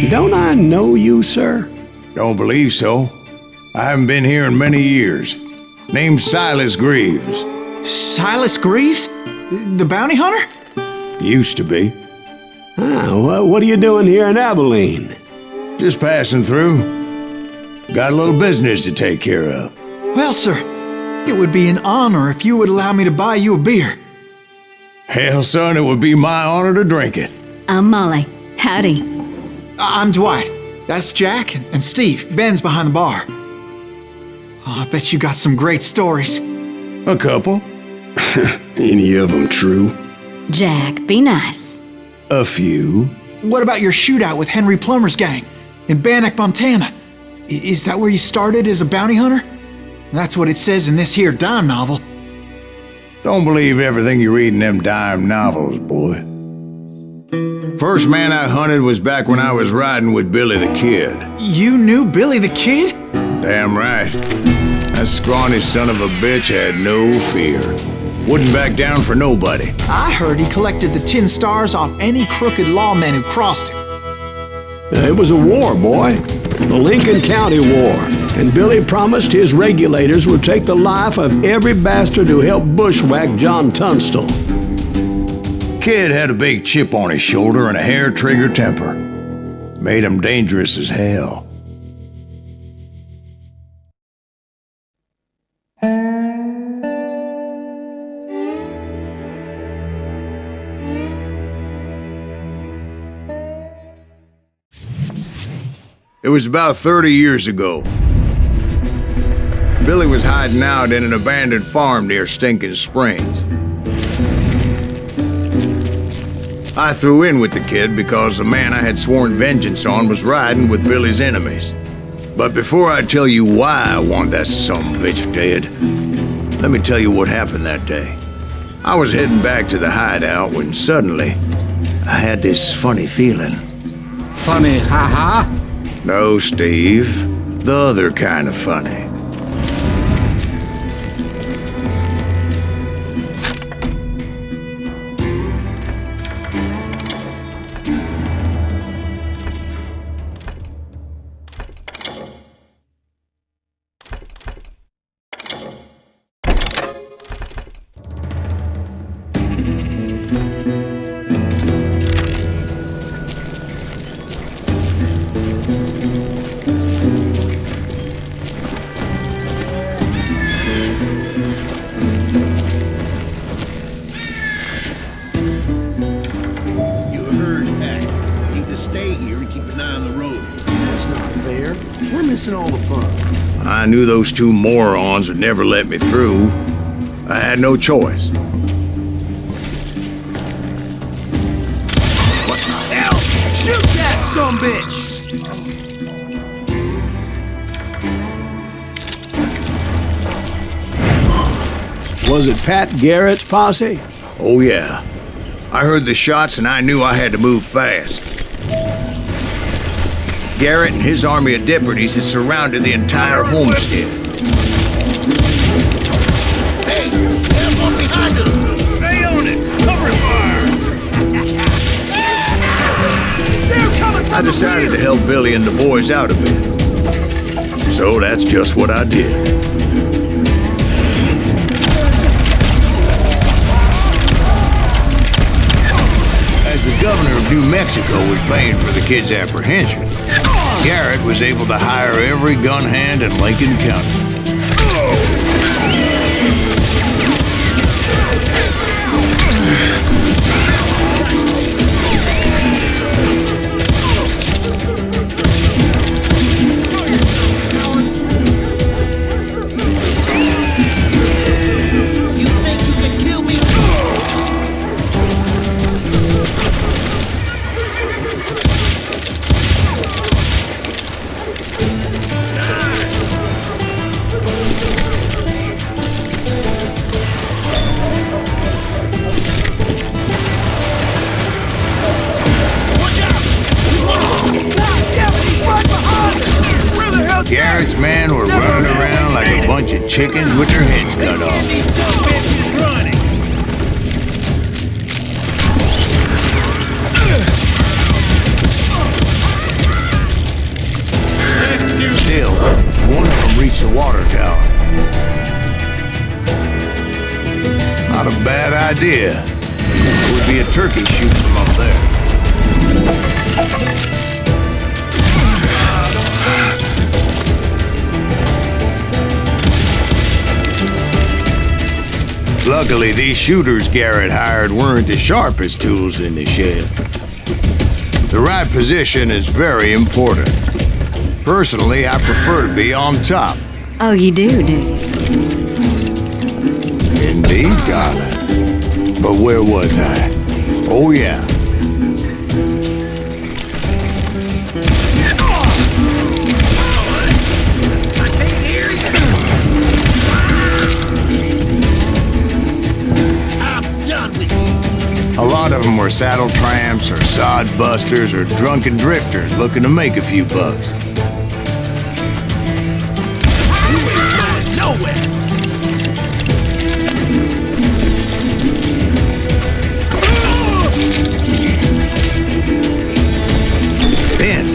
Don't I know you, sir? Don't believe so. I haven't been here in many years. Name's Silas Greaves. Silas Greaves? The bounty hunter? Used to be. What are you doing here in Abilene? Just passing through. Got a little business to take care of. Well, sir, it would be an honor if you would allow me to buy you a beer. Hell, son, it would be my honor to drink it. I'm Molly. Howdy. I'm Dwight. That's Jack and Steve. Ben's behind the bar. Oh, I bet you got some great stories. A couple. Any of them true? Jack, be nice. A few. What about your shootout with Henry Plummer's gang in Bannock, Montana? Is that where you started as a bounty hunter? That's what it says in this here dime novel. Don't believe everything you read in them dime novels, boy. First man I hunted was back when I was riding with Billy the Kid. You knew Billy the Kid? Damn right. That scrawny son of a bitch had no fear. Wouldn't back down for nobody. I heard he collected the 10 stars off any crooked lawmen who crossed him. It was a war, boy. The Lincoln County War. And Billy promised his regulators would take the life of every bastard who helped bushwhack John Tunstall. Kid had a big chip on his shoulder and a hair-trigger temper. Made him dangerous as hell. It was about 30 years ago. Billy was hiding out in an abandoned farm near Stinking Springs. I threw in with the kid because the man I had sworn vengeance on was riding with Billy's enemies. But before I tell you why I want that sumbitch dead, let me tell you what happened that day. I was heading back to the hideout when suddenly I had this funny feeling. Funny, haha? No, Steve. The other kind of funny. All the fun. I knew those two morons would never let me through. I had no choice. What the hell? Shoot that sumbitch! Was it Pat Garrett's posse? Oh yeah. I heard the shots and I knew I had to move fast. Garrett and his army of deputies had surrounded the entire homestead. Hey, there's one behind us! Stay on it! Cover fire! They're coming from I decided to help Billy and the boys out a bit. So that's just what I did. As the governor of New Mexico was paying for the kid's apprehension, Garrett was able to hire every gun hand in Lincoln County. Garrett's men were running around like a bunch of chickens with their heads cut off. These son of bitches running. Still, one of them reached the water tower. Not a bad idea. It would be a turkey shooting from up there. Luckily, these shooters Garrett hired weren't the sharpest tools in the shed. The right position is very important. Personally, I prefer to be on top. Oh, you do you? Indeed, darling. But where was I? Oh, yeah. I can't hear you. I'm done with you. A lot of them were saddle tramps or sod busters or drunken drifters looking to make a few bucks. You ain't going nowhere. Then,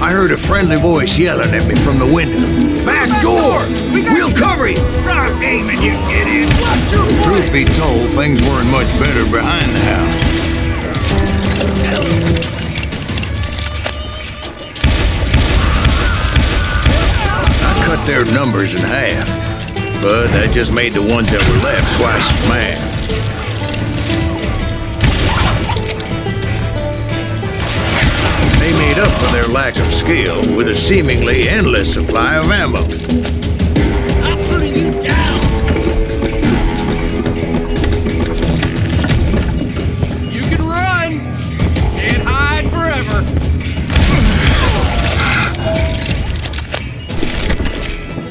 I heard a friendly voice yelling at me from the window. Back door! We'll cover you! Stop aiming, you idiot. Watch your Truth be told, things weren't much better behind the house. I cut their numbers in half, but that just made the ones that were left twice as mad. They made up for their lack of skill with a seemingly endless supply of ammo. I'm putting you down. You can run. Can't hide forever.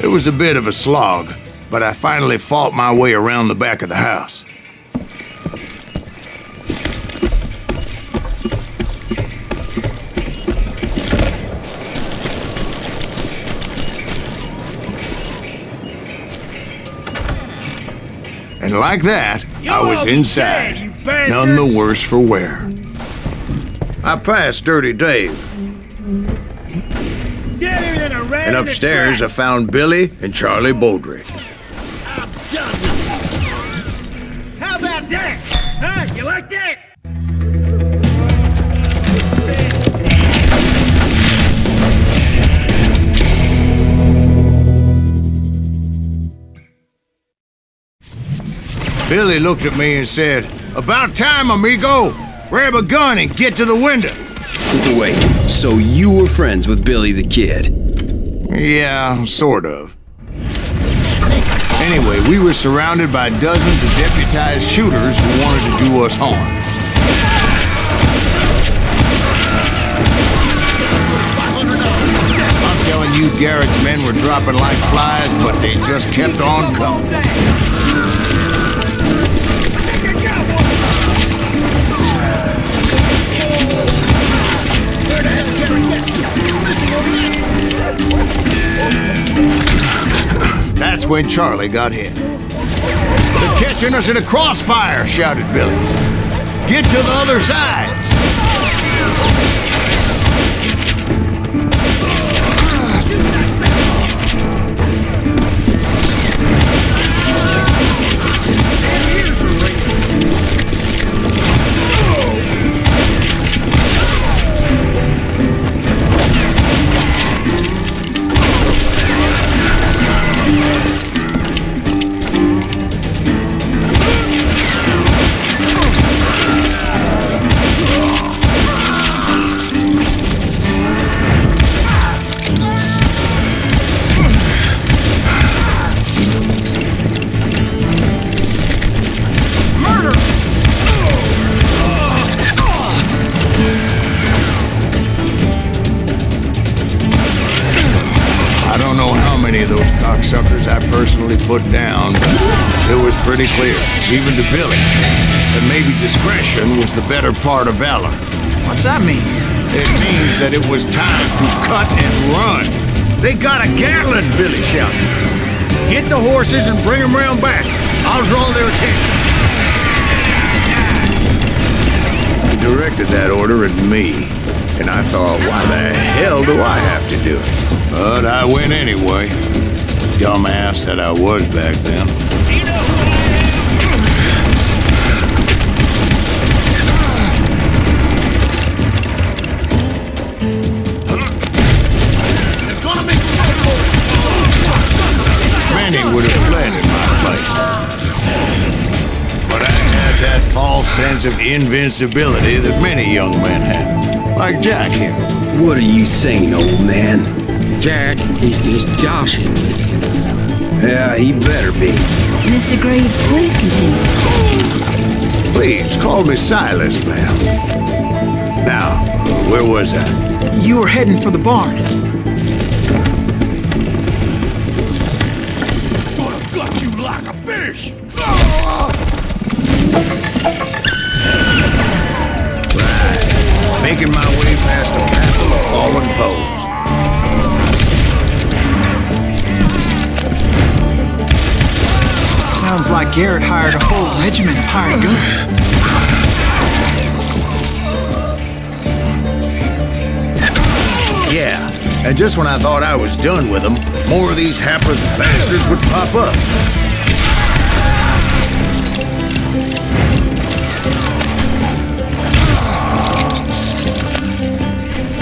It was a bit of a slog, but I finally fought my way around the back of the house. And like that, I was inside, none the worse for wear. I passed Dirty Dave, Deader than a rat and in a upstairs I trap. found Billy and Charlie Baldrick. I'm done with you. How about that? Huh? You like that? Billy looked at me and said, "About time, amigo! Grab a gun and get to the window." Wait, so you were friends with Billy the Kid? Yeah, sort of. Anyway, we were surrounded by dozens of deputized shooters who wanted to do us harm. I'm telling you, Garrett's men were dropping like flies, but they just kept on coming. That's when Charlie got hit. "They're catching us in a crossfire," shouted Billy. "Get to the other side!" I don't know how many of those cocksuckers I personally put down, but it was pretty clear, even to Billy, that maybe discretion was the better part of valor. What's that mean? It means that it was time to cut and run. They got a Gatling, Billy shouted. Get the horses and bring them round back. I'll draw their attention. He directed that order at me, and I thought, why the hell do I have to do it? But I went anyway. Dumbass that I was back then. Many would have fled in my place. But I had that false sense of invincibility that many young men have. Like Jack here. What are you saying, old man? Jack, he's just joshing with you. Yeah, he better be. Mr. Greaves, please continue. Please, call me Silas, ma'am. Now, where was I? You were heading for the barn. Gonna gut you like a fish! Right. Making my way past a mass of fallen foes. Sounds like Garrett hired a whole regiment of hired guns. Yeah, and just when I thought I was done with them, more of these hapless bastards would pop up.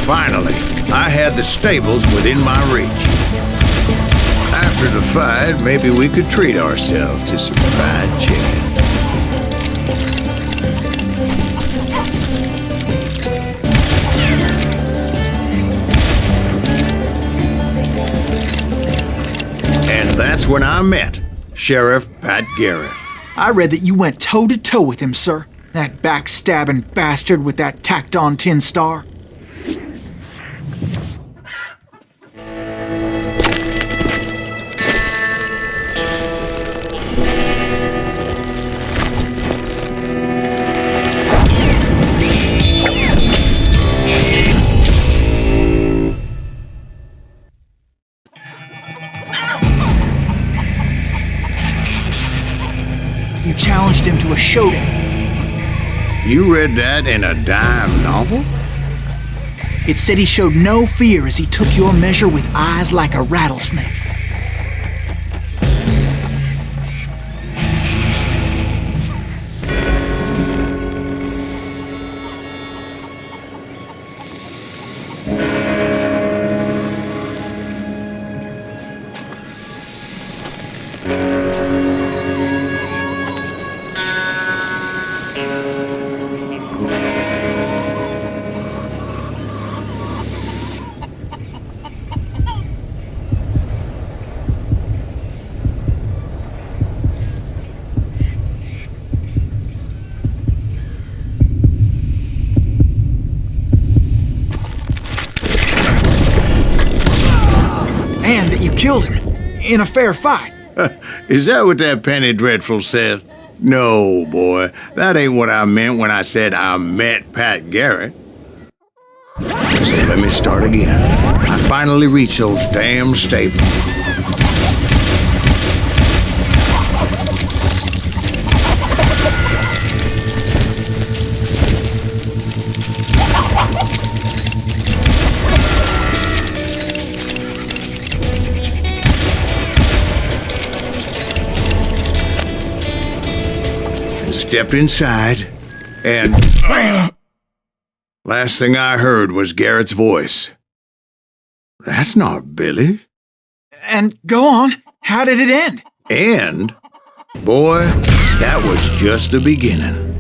Finally, I had the stables within my reach. After the fight, maybe we could treat ourselves to some fried chicken. And that's when I met Sheriff Pat Garrett. I read that you went toe-to-toe with him, sir. That backstabbing bastard with that tacked-on tin star. You challenged him to a showdown. You read that in a dime novel? It said he showed no fear as he took your measure with eyes like a rattlesnake. And that you killed him in a fair fight. Is that what that Penny Dreadful said? No, boy. That ain't what I meant when I said I met Pat Garrett. So let me start again. I finally reached those damn stables. Stepped inside, and last thing I heard was Garrett's voice. That's not Billy. And go on, how did it end? And, boy, that was just the beginning.